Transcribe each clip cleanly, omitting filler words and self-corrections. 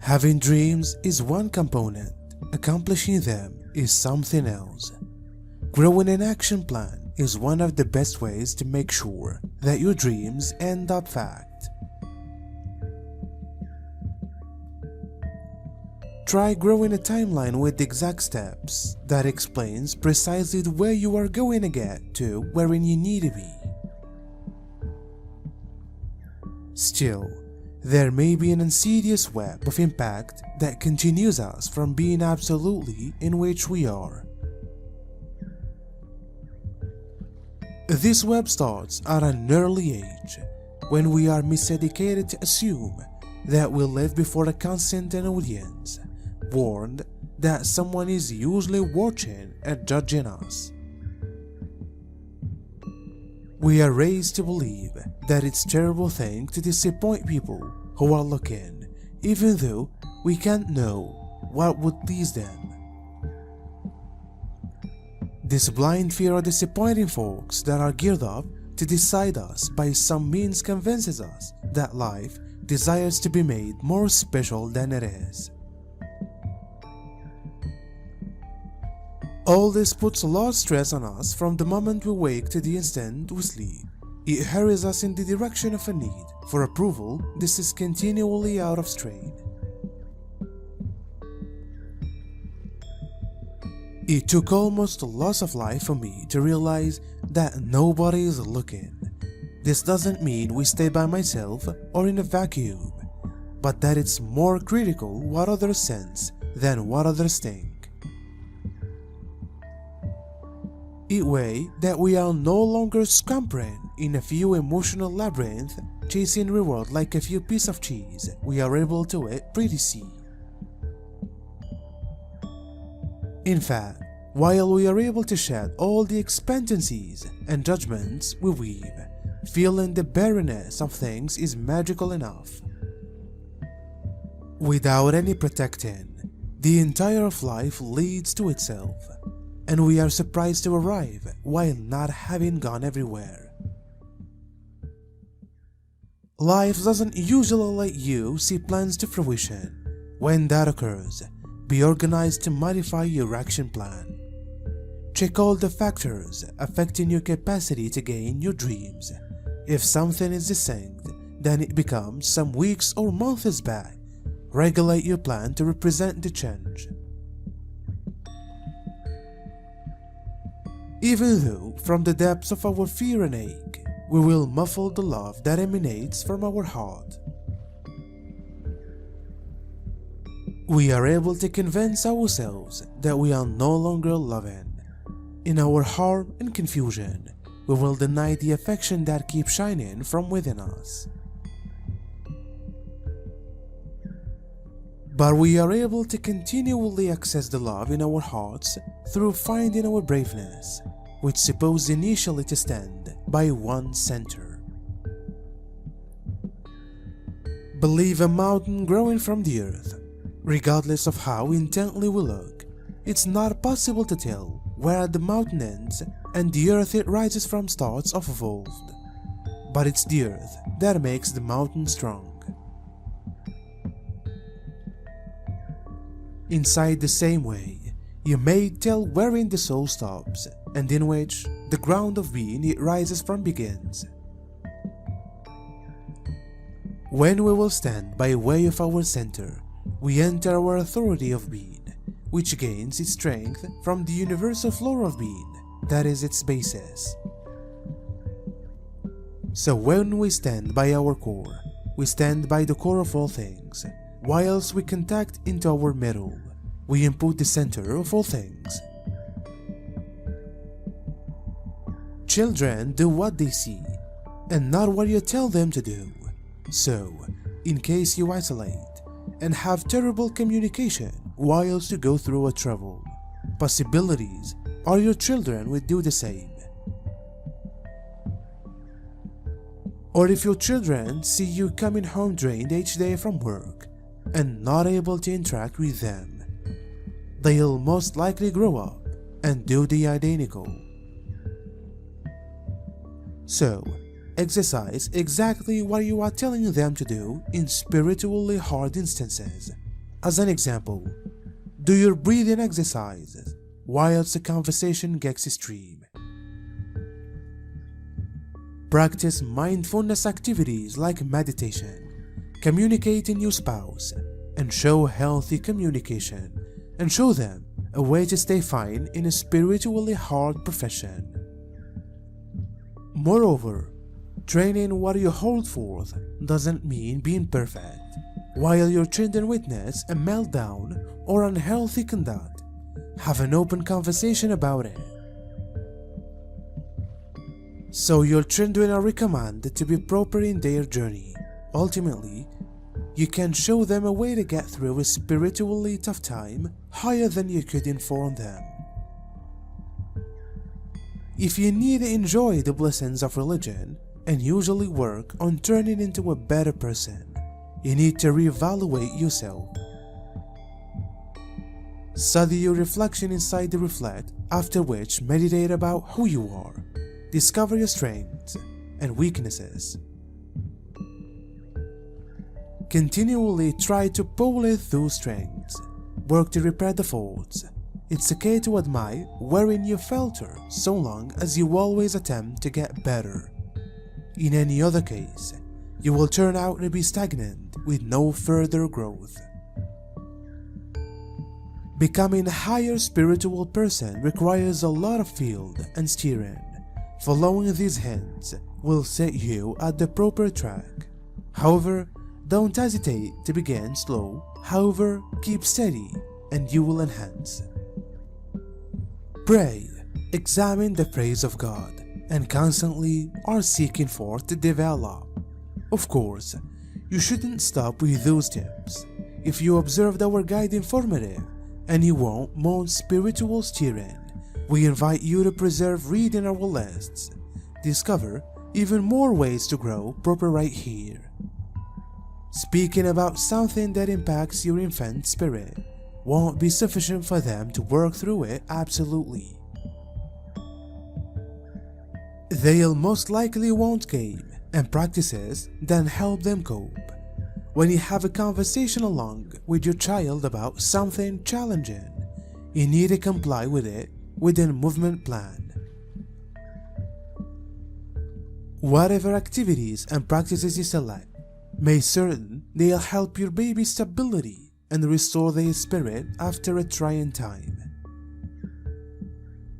Having dreams is one component, accomplishing them is something else. Growing an action plan is one of the best ways to make sure that your dreams end up fact. Try growing a timeline with exact steps that explains precisely where you are going to get to wherein you need to be. Still, there may be an insidious web of impact that continues us from being absolutely in which we are. This web starts at an early age, when we are miseducated to assume that we live before a constant audience, warned that someone is usually watching and judging us. We are raised to believe that it's a terrible thing to disappoint people who are looking, even though we can't know what would please them. This blind fear of disappointing folks that are geared up to decide us by some means convinces us that life desires to be made more special than it is. All this puts a lot of stress on us from the moment we wake to the instant we sleep. It hurries us in the direction of a need for approval. This is continually out of strain. It took almost a loss of life for me to realize that nobody is looking. This doesn't mean we stay by myself or in a vacuum, but that it's more critical what others sense than what others think. It way that we are no longer scampering in a few emotional labyrinth, chasing reward like a few pieces of cheese we are able to eat pretty soon. In fact, while we are able to shed all the expectancies and judgments we weave, feeling the barrenness of things is magical enough. Without any protecting, the entire of life leads to itself, and we are surprised to arrive while not having gone everywhere. Life doesn't usually let you see plans to fruition. When that occurs, be organized to modify your action plan. Check all the factors affecting your capacity to gain your dreams. If something is distinct, then it becomes some weeks or months back. Regulate your plan to represent the change. Even though from the depths of our fear and ache, we will muffle the love that emanates from our heart. We are able to convince ourselves that we are no longer loving. In our harm and confusion, we will deny the affection that keeps shining from within us. But we are able to continually access the love in our hearts through finding our braveness, which supposed initially to stand by one center. Believe a mountain growing from the earth. Regardless of how intently we look, it's not possible to tell where the mountain ends and the earth it rises from starts off evolved. But it's the earth that makes the mountain strong. Inside the same way, you may tell wherein the soul stops and in which the ground of being it rises from begins. When we will stand by way of our center, we enter our authority of being, which gains its strength from the universal flow of being that is its basis. So when we stand by our core, we stand by the core of all things. Whilst we contact into our middle, we input the center of all things. Children do what they see, and not what you tell them to do. So, in case you isolate and have terrible communication whilst you go through a trouble, possibilities are your children will do the same. Or if your children see you coming home drained each day from work and not able to interact with them, they'll most likely grow up and do the identical. So, exercise exactly what you are telling them to do in spiritually hard instances. As an example, do your breathing exercises whilst the conversation gets extreme. Practice mindfulness activities like meditation, communicate in your spouse, and show healthy communication, and show them a way to stay fine in a spiritually hard profession. Moreover, training what you hold forth doesn't mean being perfect. While your children witness a meltdown or unhealthy conduct, have an open conversation about it. So your children are recommended to be proper in their journey. Ultimately, you can show them a way to get through a spiritually tough time higher than you could inform them. If you need to enjoy the blessings of religion and usually work on turning into a better person, you need to reevaluate yourself. Study your reflection inside the reflect, after which meditate about who you are, discover your strengths and weaknesses. Continually try to polish those strengths, work to repair the faults. It's okay to admire wherein you falter so long as you always attempt to get better. In any other case, you will turn out to be stagnant with no further growth. Becoming a higher spiritual person requires a lot of field and steering. Following these hints will set you at the proper track. However, don't hesitate to begin slow. However, keep steady and you will enhance. Pray, examine the praise of God, and constantly are seeking for to develop. Of course, you shouldn't stop with those tips. If you observed our guide informative and you want more spiritual steering, we invite you to preserve reading our lists. Discover even more ways to grow proper right here. Speaking about something that impacts your infant spirit won't be sufficient for them to work through it absolutely. They'll most likely want game and practices that help them cope. When you have a conversation along with your child about something challenging, you need to comply with it within a movement plan. Whatever activities and practices you select, make certain they'll help your baby's stability and restore their spirit after a trying time.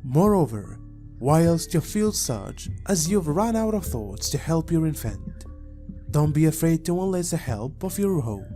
Moreover, whilst you feel such as you've run out of thoughts to help your infant, don't be afraid to enlist the help of your home.